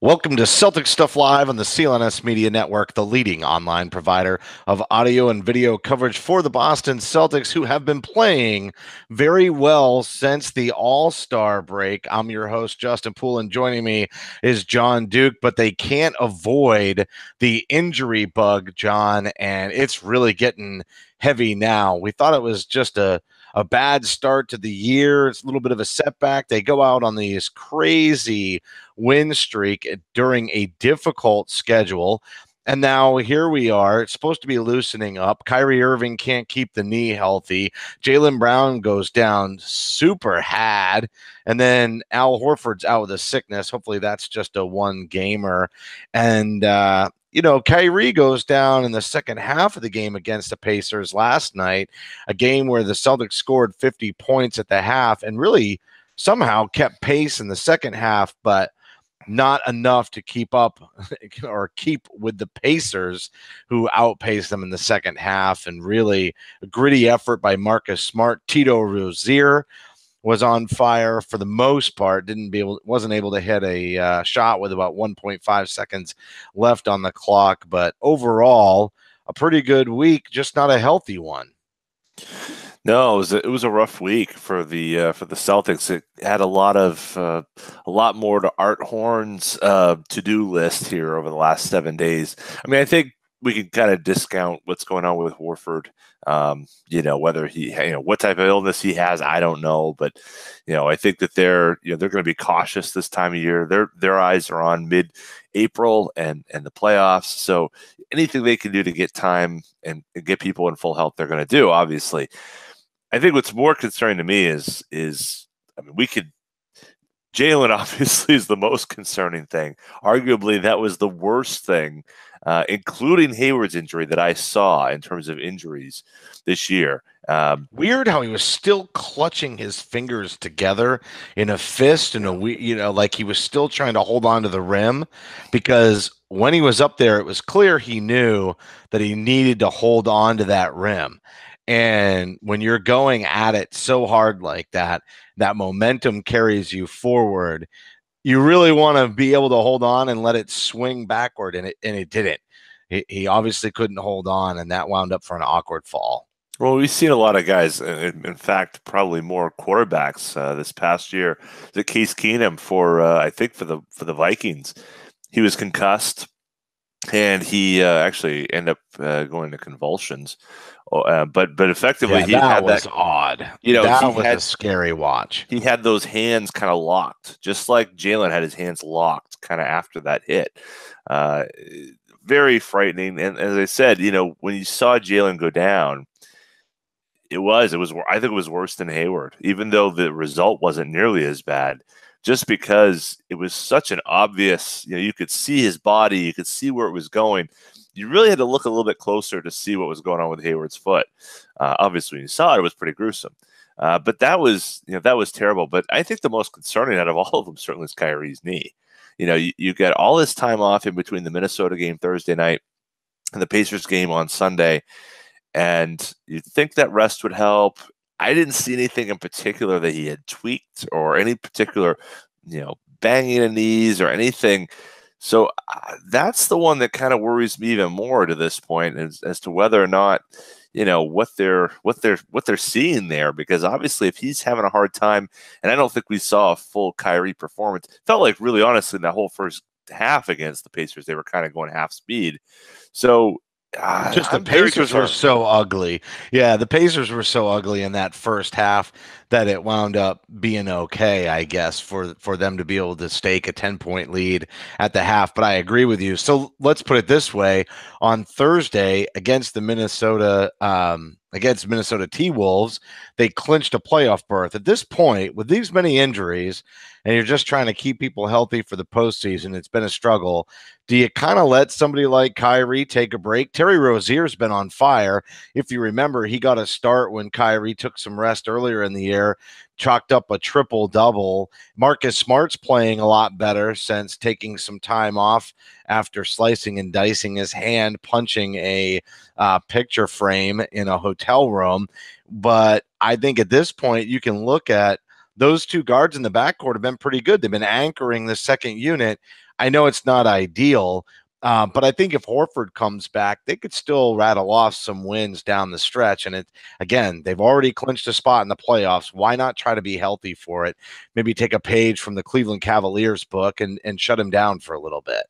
Welcome to Celtics Stuff Live on the CLNS Media Network, the leading online provider of audio and video coverage for the Boston Celtics, who have been playing very well since the All-Star break. I'm your host, Justin Poole, and joining me is John Duke, but they can't avoid the injury bug, John, and it's really getting heavy now. We thought it was just a bad start to the year. It's a little bit of a setback. They go out on these crazy win streak during a difficult schedule. And now here we are. It's supposed to be loosening up. KYRIE Irving can't keep the knee healthy. Jaylen Brown goes down super had. And then Al Horford's out with a sickness. Hopefully that's just a one gamer. And, KYRIE goes down in the second half of the game against the Pacers last night, a game where the Celtics scored 50 points at the half and really somehow kept pace in the second half, but not enough to keep up or keep with the Pacers, who outpaced them in the second half. And really a gritty effort by Marcus Smart. Tito Rozier was on fire for the most part. Wasn't able to hit a shot with about 1.5 seconds left on the clock. But overall, a pretty good week, just not a healthy one. No, it was a rough week for the Celtics. It had a lot more to Art Horn's to-do list here over the last 7 days. I mean, I think we can kind of discount what's going on with Horford. Whether what type of illness he has, I don't know, but I think that they're going to be cautious this time of year. Their eyes are on mid-April and the playoffs. So anything they can do to get time and get people in full health, they're going to do, obviously. I think what's more concerning to me is Jaylen obviously is the most concerning thing. Arguably, that was the worst thing, including Hayward's injury, that I saw in terms of injuries this year. Weird how he was still clutching his fingers together in a fist, and like he was still trying to hold on to the rim, because when he was up there, it was clear he knew that he needed to hold on to that rim. And when you're going at it so hard like that, that momentum carries you forward. You really want to be able to hold on and let it swing backward, and it didn't. He obviously couldn't hold on, and that wound up for an awkward fall. Well, we've seen a lot of guys, in fact, probably more quarterbacks this past year. The Case Keenum I think for the Vikings, he was concussed, and he actually ended up going to convulsions. But effectively, he had that was odd. That was a scary watch. He had those hands kind of locked, just like Jaylen had his hands locked kind of after that hit. Very frightening. And as I said, when you saw Jaylen go down, I think it was worse than Hayward, even though the result wasn't nearly as bad, just because it was such an obvious, you could see his body, you could see where it was going. You really had to look a little bit closer to see what was going on with Hayward's foot. Obviously, when you saw it, it was pretty gruesome. But that was terrible. But I think the most concerning out of all of them certainly is KYRIE's knee. You get all this time off in between the Minnesota game Thursday night and the Pacers game on Sunday, and you'd think that rest would help. I didn't see anything in particular that he had tweaked or any particular, banging of knees or anything. So that's the one that kind of worries me even more to this point, as to whether or not, what they're seeing there. Because obviously, if he's having a hard time, and I don't think we saw a full KYRIE performance, felt like really honestly in that whole first half against the Pacers, they were kind of going half speed. So. The Pacers were so ugly. Yeah, the Pacers were so ugly in that first half that it wound up being okay, I guess, for them to be able to stake a 10-point lead at the half. But I agree with you. So let's put it this way. On Thursday against the Minnesota T-Wolves, they clinched a playoff berth. At this point, with these many injuries, and you're just trying to keep people healthy for the postseason, it's been a struggle. Do you kind of let somebody like KYRIE take a break? Terry Rozier's been on fire. If you remember, he got a start when KYRIE took some rest earlier in the year, chalked up a triple-double. Marcus Smart's playing a lot better since taking some time off after slicing and dicing his hand, punching a picture frame in a hotel room. But I think at this point, you can look at those two guards in the backcourt have been pretty good. They've been anchoring the second unit. I know it's not ideal, but I think if Horford comes back, they could still rattle off some wins down the stretch. And again, they've already clinched a spot in the playoffs. Why not try to be healthy for it? Maybe take a page from the Cleveland Cavaliers book and shut him down for a little bit.